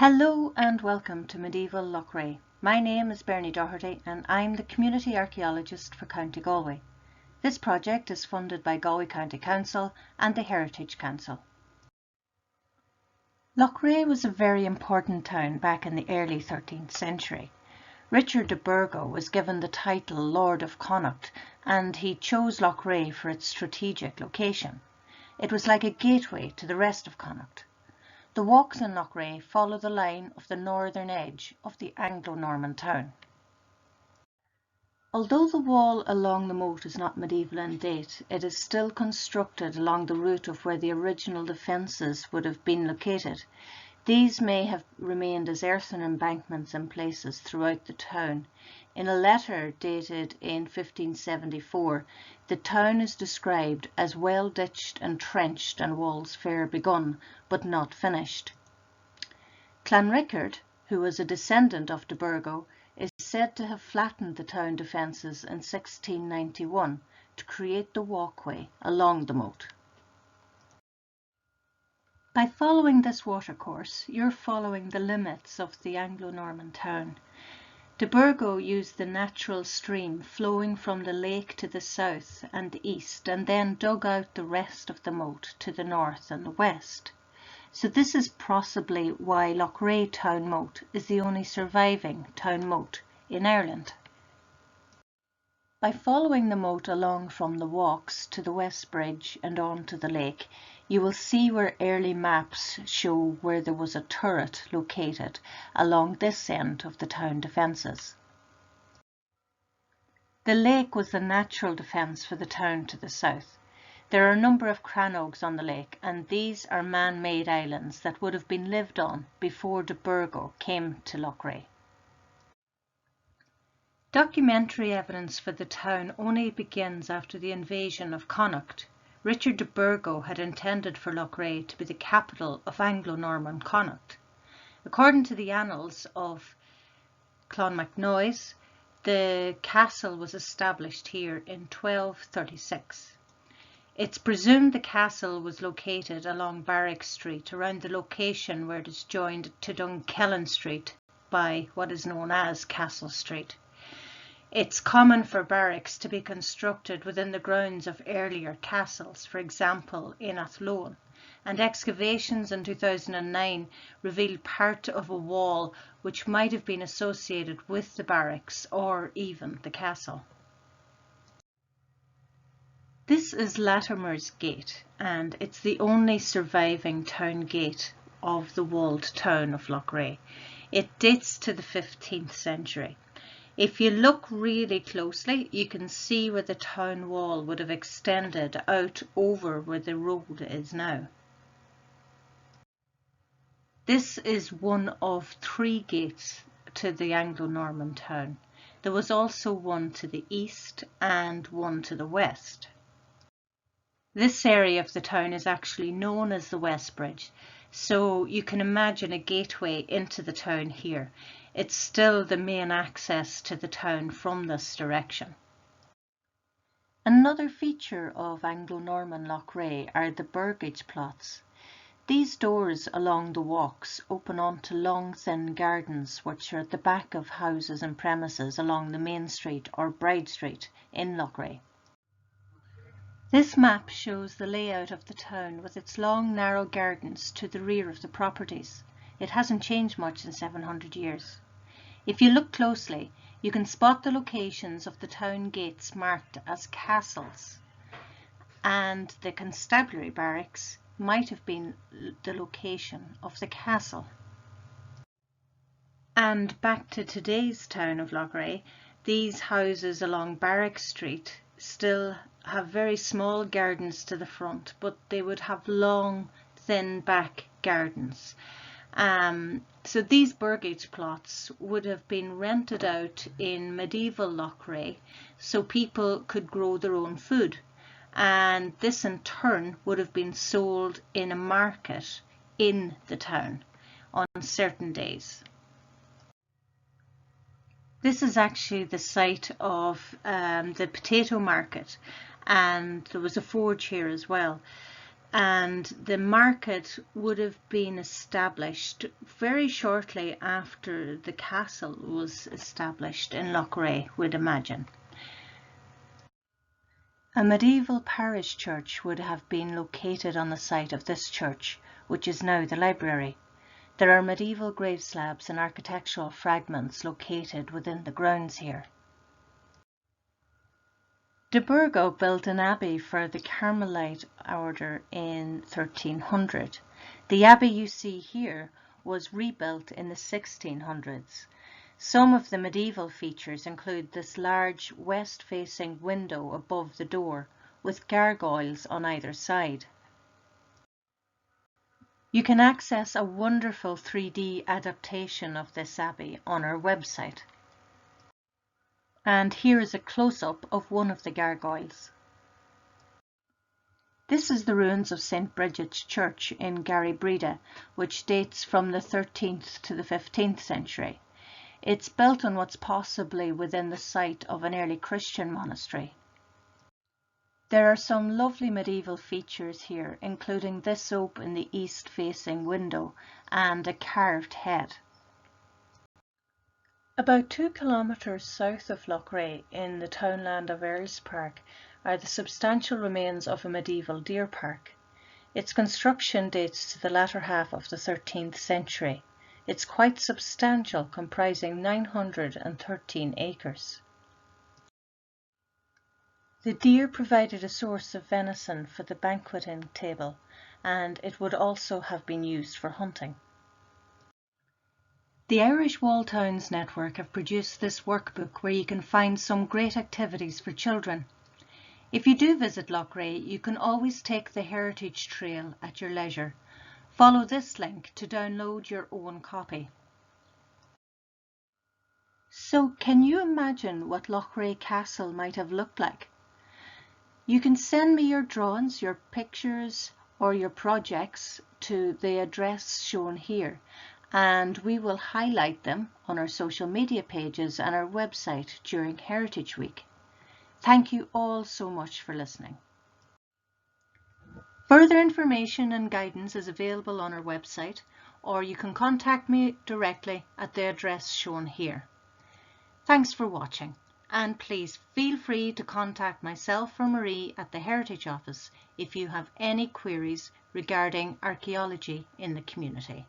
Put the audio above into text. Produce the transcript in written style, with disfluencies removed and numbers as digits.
Hello and welcome to Medieval Loughrea. My name is Bernie Doherty and I'm the Community Archaeologist for County Galway. This project is funded by Galway County Council and the Heritage Council. Loughrea was a very important town back in the early 13th century. Richard de Burgo was given the title Lord of Connaught and he chose Loughrea for its strategic location. It was like a gateway to the rest of Connaught. The walks in Loughrea follow the line of the northern edge of the Anglo-Norman town. Although the wall along the moat is not medieval in date, it is still constructed along the route of where the original defences would have been located. These may have remained as earthen embankments in places throughout the town. In a letter dated in 1574, the town is described as well ditched and trenched and walls fair begun, but not finished. Clanrickard, who was a descendant of de Burgo, is said to have flattened the town defences in 1691 to create the walkway along the moat. By following this watercourse, you're following the limits of the Anglo-Norman town. De Burgo used the natural stream flowing from the lake to the south and the east and then dug out the rest of the moat to the north and the west. So this is possibly why Loughrea town moat is the only surviving town moat in Ireland. By following the moat along from the walks to the West Bridge and on to the lake, you will see where early maps show where there was a turret located along this end of the town defences. The lake was the natural defence for the town to the south. There are a number of crannogs on the lake, and these are man-made islands that would have been lived on before de Burgo came to Loughrea. Documentary evidence for the town only begins after the invasion of Connaught. Richard de Burgo had intended for Loughrea to be the capital of Anglo-Norman Connaught. According to the annals of Clonmacnoise, the castle was established here in 1236. It's presumed the castle was located along Barrack Street, around the location where it is joined to Dunkellen Street by what is known as Castle Street. It's common for barracks to be constructed within the grounds of earlier castles, for example in Athlone, and excavations in 2009 revealed part of a wall which might have been associated with the barracks or even the castle. This is Lattimer's Gate, and it's the only surviving town gate of the walled town of Loughrea. It dates to the 15th century. If you look really closely, you can see where the town wall would have extended out over where the road is now. This is one of 3 gates to the Anglo-Norman town. There was also one to the east and one to the west. This area of the town is actually known as the West Bridge, so you can imagine a gateway into the town here. It's still the main access to the town from this direction. Another feature of Anglo-Norman Loughrea are the Burbidge Plots. These doors along the walks open onto long thin gardens which are at the back of houses and premises along the main street or Bride Street in Loughrea. This map shows the layout of the town with its long narrow gardens to the rear of the properties. It hasn't changed much in 700 years. If you look closely, you can spot the locations of the town gates marked as castles, and the constabulary barracks might have been the location of the castle. And back to today's town of Loughrea, these houses along Barrack Street still have very small gardens to the front, but they would have long, thin back gardens. So these Burbidge Plots would have been rented out in medieval Loughrea so people could grow their own food, and this in turn would have been sold in a market in the town on certain days. This is actually the site of the potato market, and there was a forge here as well. and the market would have been established very shortly after the castle was established in Loughrea, we'd imagine. A medieval parish church would have been located on the site of this church, which is now the library. There are medieval grave slabs and architectural fragments located within the grounds here. De Burgo built an abbey for the Carmelite order in 1300. The abbey you see here was rebuilt in the 1600s. Some of the medieval features include this large west-facing window above the door with gargoyles on either side. You can access a wonderful 3D adaptation of this abbey on our website. And here is a close-up of one of the gargoyles. This is the ruins of St. Bridget's Church in Garrybreda, which dates from the 13th to the 15th century. It's built on what's possibly within the site of an early Christian monastery. There are some lovely medieval features here, including this ope in the east-facing window and a carved head. About 2 kilometres south of Loughrea, in the townland of Earls Park, are the substantial remains of a medieval deer park. Its construction dates to the latter half of the 13th century. It's quite substantial, comprising 913 acres. The deer provided a source of venison for the banqueting table, and it would also have been used for hunting. The Irish Wall Towns Network have produced this workbook where you can find some great activities for children. If you do visit Loughrea, you can always take the Heritage Trail at your leisure. Follow this link to download your own copy. So, can you imagine what Loughrea Castle might have looked like? You can send me your drawings, your pictures, or your projects to the address shown here, and we will highlight them on our social media pages and our website during Heritage Week. Thank you all so much for listening. Further information and guidance is available on our website, or you can contact me directly at the address shown here. Thanks for watching, and please feel free to contact myself or Marie at the Heritage Office if you have any queries regarding archaeology in the community.